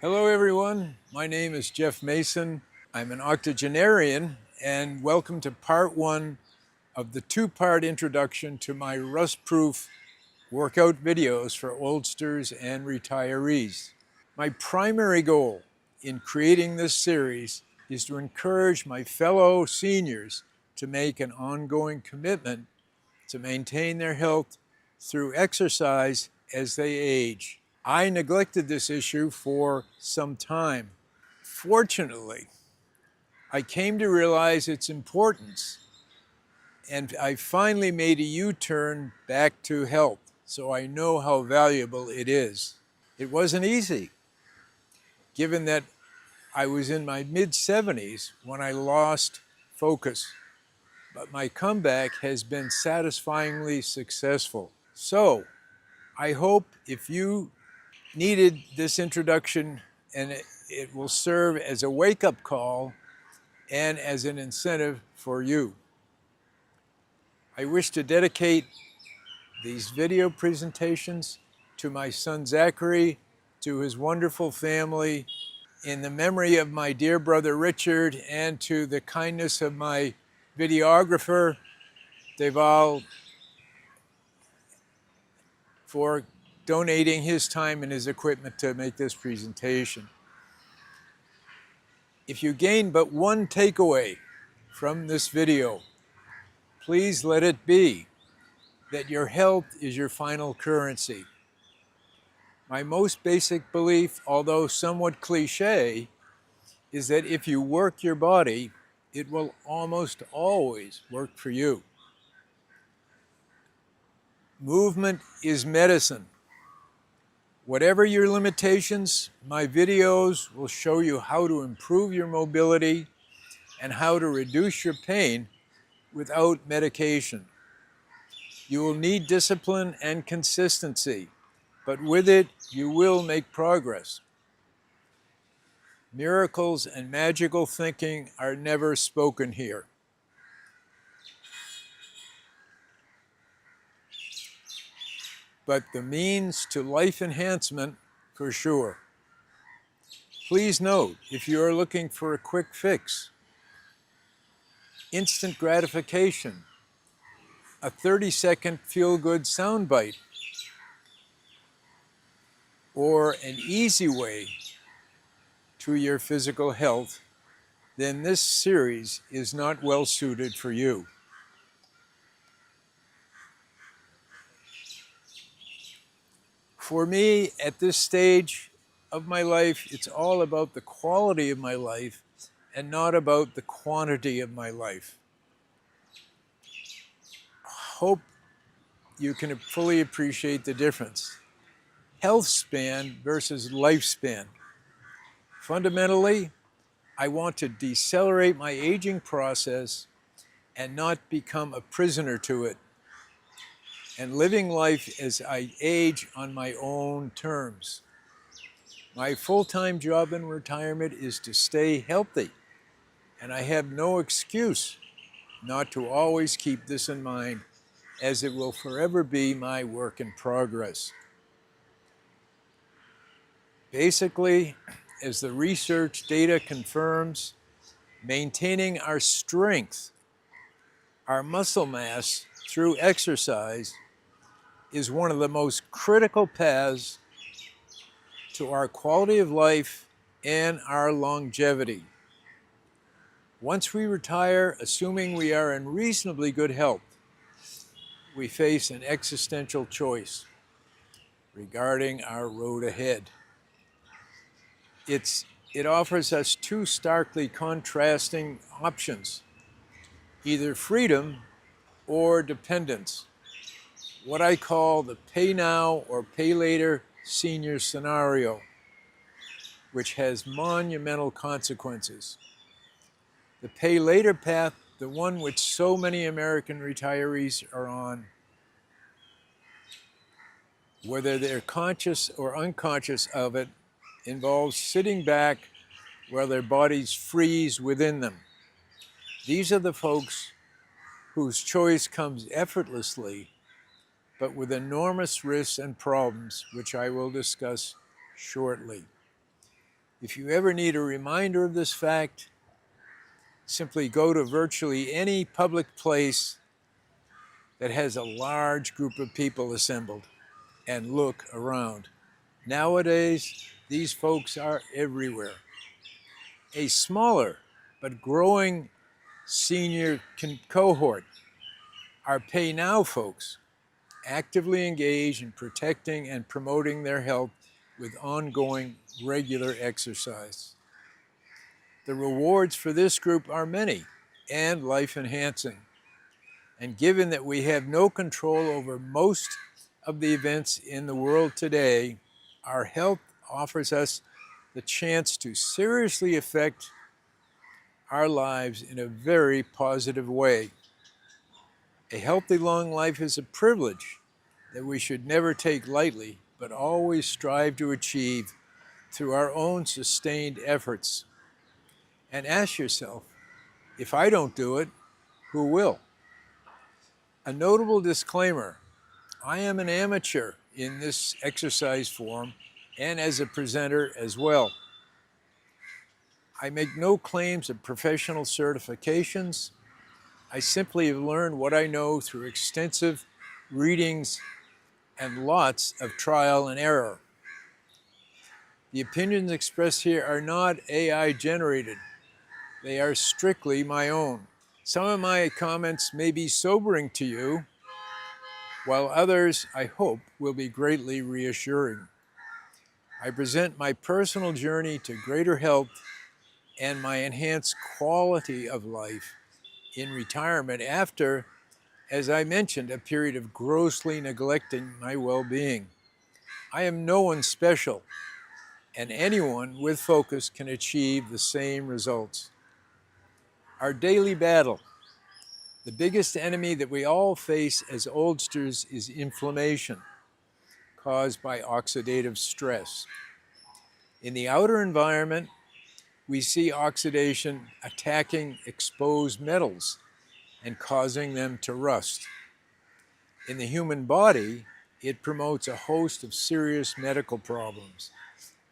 Hello everyone, my name is Jeff Mason. I'm an octogenarian and welcome to part one of the two-part introduction to my rust-proof workout videos for oldsters and retirees. My primary goal in creating this series is to encourage my fellow seniors to make an ongoing commitment to maintain their health through exercise as they age. I neglected this issue for some time. Fortunately, I came to realize its importance, and I finally made a U-turn back to health, so I know how valuable it is. It wasn't easy, given that I was in my mid-70s when I lost focus, but my comeback has been satisfyingly successful. So, I hope if you needed this introduction, and it will serve as a wake-up call and as an incentive for you. I wish to dedicate these video presentations to my son Zachary, to his wonderful family, in the memory of my dear brother Richard, and to the kindness of my videographer, Deval, for donating his time and his equipment to make this presentation. If you gain but one takeaway from this video, please let it be that your health is your final currency. My most basic belief, although somewhat cliche, is that if you work your body, it will almost always work for you. Movement is medicine. Whatever your limitations, my videos will show you how to improve your mobility and how to reduce your pain without medication. You will need discipline and consistency, but with it, you will make progress. Miracles and magical thinking are never spoken here. But the means to life enhancement, for sure. Please note, if you are looking for a quick fix, instant gratification, a 30-second feel-good soundbite, or an easy way to your physical health, then this series is not well suited for you. For me, at this stage of my life, it's all about the quality of my life and not about the quantity of my life. Hope you can fully appreciate the difference. Health span versus lifespan. Fundamentally, I want to decelerate my aging process and not become a prisoner to it, and living life as I age on my own terms. My full-time job in retirement is to stay healthy, and I have no excuse not to always keep this in mind, as it will forever be my work in progress. Basically, as the research data confirms, maintaining our strength, our muscle mass through exercise is one of the most critical paths to our quality of life and our longevity. Once we retire, assuming we are in reasonably good health, we face an existential choice regarding our road ahead. It offers us two starkly contrasting options, either freedom or dependence, what I call the pay now or pay later senior scenario, which has monumental consequences. The pay later path, the one which so many American retirees are on, whether they're conscious or unconscious of it, involves sitting back while their bodies freeze within them. These are the folks whose choice comes effortlessly, but with enormous risks and problems, which I will discuss shortly. If you ever need a reminder of this fact, simply go to virtually any public place that has a large group of people assembled and look around. Nowadays, these folks are everywhere. A smaller but growing senior cohort are Pay Now folks, actively engaged in protecting and promoting their health with ongoing regular exercise. The rewards for this group are many and life-enhancing. And given that we have no control over most of the events in the world today, our health offers us the chance to seriously affect our lives in a very positive way. A healthy long life is a privilege that we should never take lightly, but always strive to achieve through our own sustained efforts. And ask yourself, if I don't do it, who will? A notable disclaimer: I am an amateur in this exercise form and as a presenter as well. I make no claims of professional certifications. I simply have learned what I know through extensive readings and lots of trial and error. The opinions expressed here are not AI generated. They are strictly my own. Some of my comments may be sobering to you, while others, I hope, will be greatly reassuring. I present my personal journey to greater health and my enhanced quality of life in retirement after, as I mentioned, a period of grossly neglecting my well-being. I am no one special, and anyone with focus can achieve the same results. Our daily battle, the biggest enemy that we all face as oldsters, is inflammation caused by oxidative stress. In the outer environment, we see oxidation attacking exposed metals and causing them to rust. In the human body, it promotes a host of serious medical problems.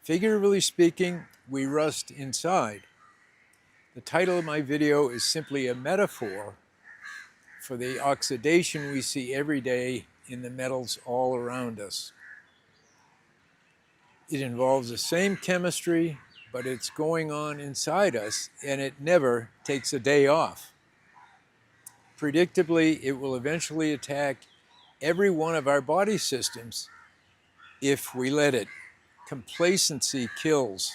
Figuratively speaking, we rust inside. The title of my video is simply a metaphor for the oxidation we see every day in the metals all around us. It involves the same chemistry, but it's going on inside us, and it never takes a day off. Predictably, it will eventually attack every one of our body systems if we let it. Complacency kills.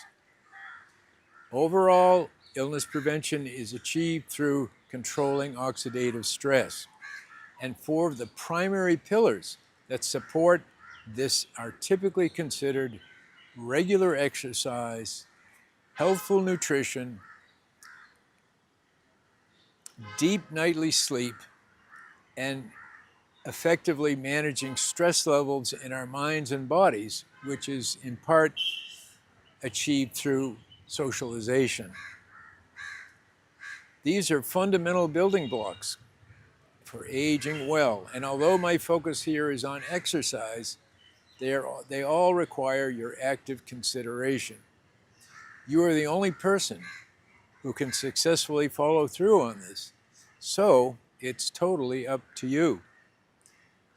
Overall, illness prevention is achieved through controlling oxidative stress. And four of the primary pillars that support this are typically considered regular exercise, healthful nutrition, deep nightly sleep, and effectively managing stress levels in our minds and bodies, which is in part achieved through socialization. These are fundamental building blocks for aging well. And although my focus here is on exercise, they all require your active consideration. You are the only person who can successfully follow through on this. So it's totally up to you.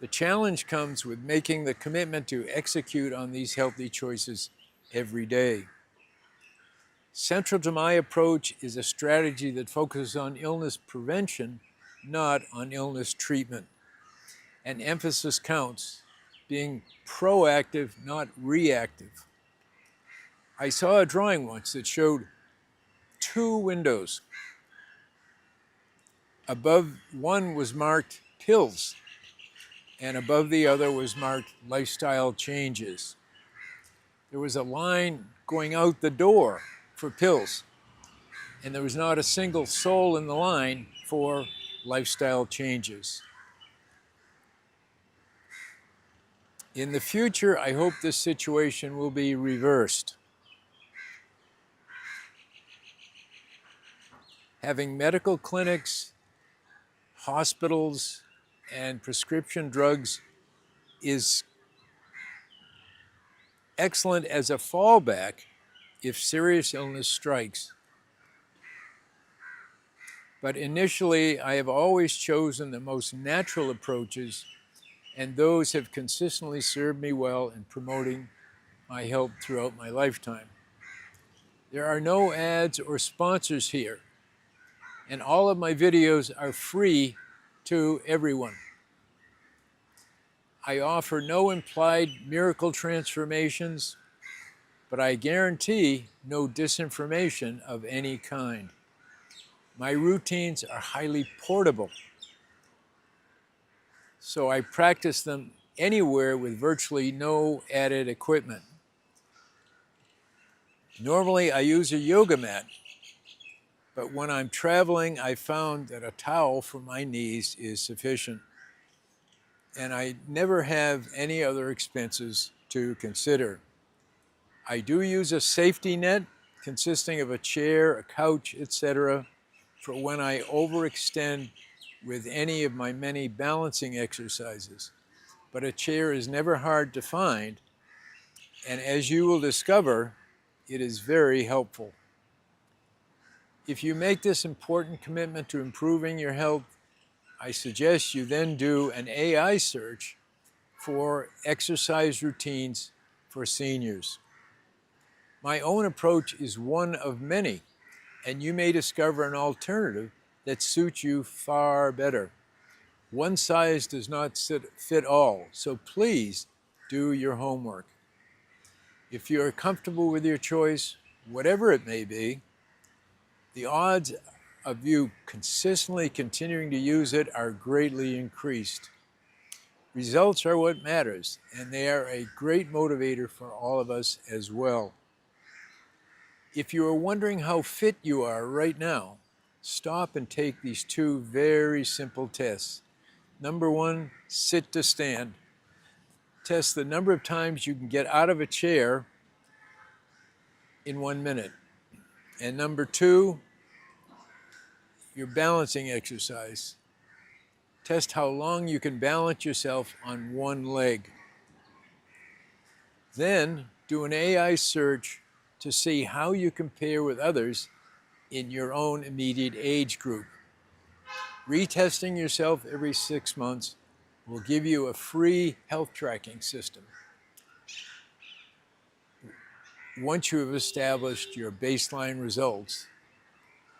The challenge comes with making the commitment to execute on these healthy choices every day. Central to my approach is a strategy that focuses on illness prevention, not on illness treatment. And emphasis counts, being proactive, not reactive. I saw a drawing once that showed two windows. Above one was marked pills, and above the other was marked lifestyle changes. There was a line going out the door for pills, and there was not a single soul in the line for lifestyle changes. In the future, I hope this situation will be reversed. Having medical clinics, hospitals, and prescription drugs is excellent as a fallback, if serious illness strikes. But initially, I have always chosen the most natural approaches, and those have consistently served me well in promoting my health throughout my lifetime. There are no ads or sponsors here, and all of my videos are free to everyone. I offer no implied miracle transformations, but I guarantee no disinformation of any kind. My routines are highly portable, so I practice them anywhere with virtually no added equipment. Normally, I use a yoga mat, but when I'm traveling, I found that a towel for my knees is sufficient, and I never have any other expenses to consider. I do use a safety net consisting of a chair, a couch, etc., for when I overextend with any of my many balancing exercises. But a chair is never hard to find, and as you will discover, it is very helpful. If you make this important commitment to improving your health, I suggest you then do an AI search for exercise routines for seniors. My own approach is one of many, and you may discover an alternative that suits you far better. One size does not fit all, so please do your homework. If you are comfortable with your choice, whatever it may be, the odds of you consistently continuing to use it are greatly increased. Results are what matters, and they are a great motivator for all of us as well. If you are wondering how fit you are right now, stop and take these two very simple tests. Number one, sit to stand. Test the number of times you can get out of a chair in 1 minute. And number two, your balancing exercise. Test how long you can balance yourself on one leg. Then do an AI search to see how you compare with others in your own immediate age group. Retesting yourself every 6 months will give you a free health tracking system once you have established your baseline results,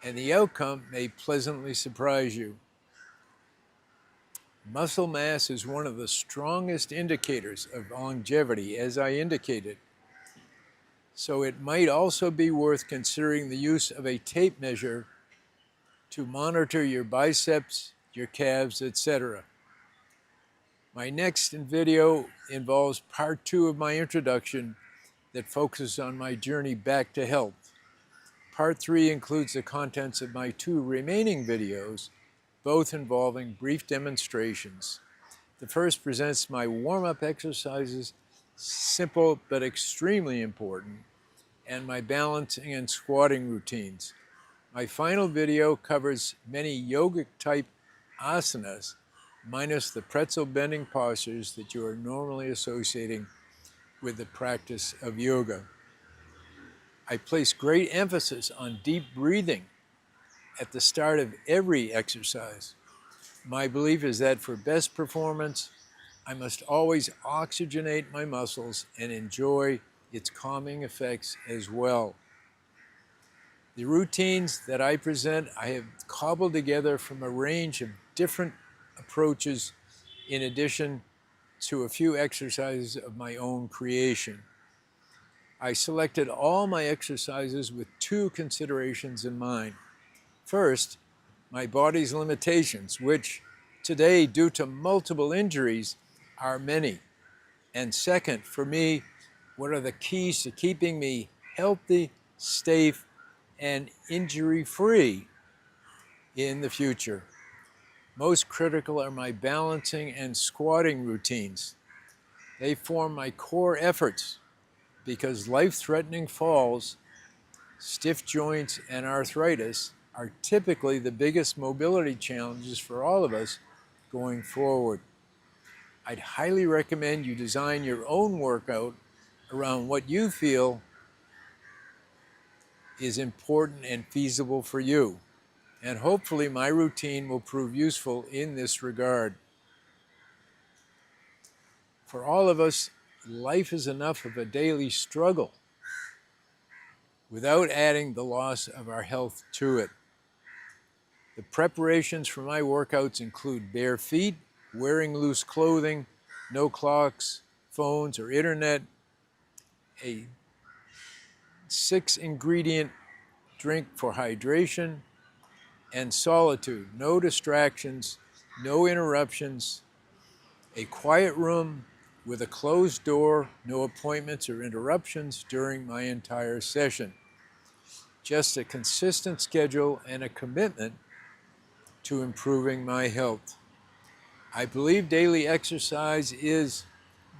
and the outcome may pleasantly surprise you. Muscle mass is one of the strongest indicators of longevity, as I indicated, so it might also be worth considering the use of a tape measure to monitor your biceps, your calves, etc. My next video involves part 2 of my introduction that focuses on my journey back to health. Part 3 includes the contents of my 2 remaining videos, both involving brief demonstrations. The first presents my warm-up exercises, simple but extremely important, and my balancing and squatting routines. My final video covers many yogic-type asanas, minus the pretzel bending postures that you are normally associating with the practice of yoga. I place great emphasis on deep breathing at the start of every exercise. My belief is that for best performance, I must always oxygenate my muscles and enjoy its calming effects as well. The routines that I present, I have cobbled together from a range of different approaches in addition to a few exercises of my own creation. I selected all my exercises with 2 considerations in mind. First, my body's limitations, which today, due to multiple injuries, are many. And second, for me, what are the keys to keeping me healthy, safe, and injury-free in the future? Most critical are my balancing and squatting routines. They form my core efforts because life-threatening falls, stiff joints, and arthritis are typically the biggest mobility challenges for all of us going forward. I'd highly recommend you design your own workout around what you feel is important and feasible for you. And hopefully my routine will prove useful in this regard. For all of us, life is enough of a daily struggle without adding the loss of our health to it. The preparations for my workouts include bare feet, wearing loose clothing, no clocks, phones, or internet, a 6-ingredient drink for hydration, and solitude, no distractions, no interruptions, a quiet room with a closed door, no appointments or interruptions during my entire session. Just a consistent schedule and a commitment to improving my health. I believe daily exercise is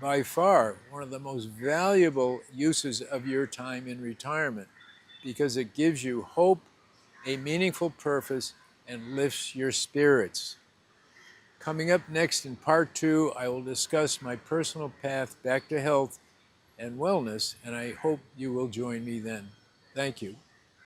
by far one of the most valuable uses of your time in retirement because it gives you hope, a meaningful purpose, and lifts your spirits. Coming up next in part 2, I will discuss my personal path back to health and wellness, and I hope you will join me then. Thank you.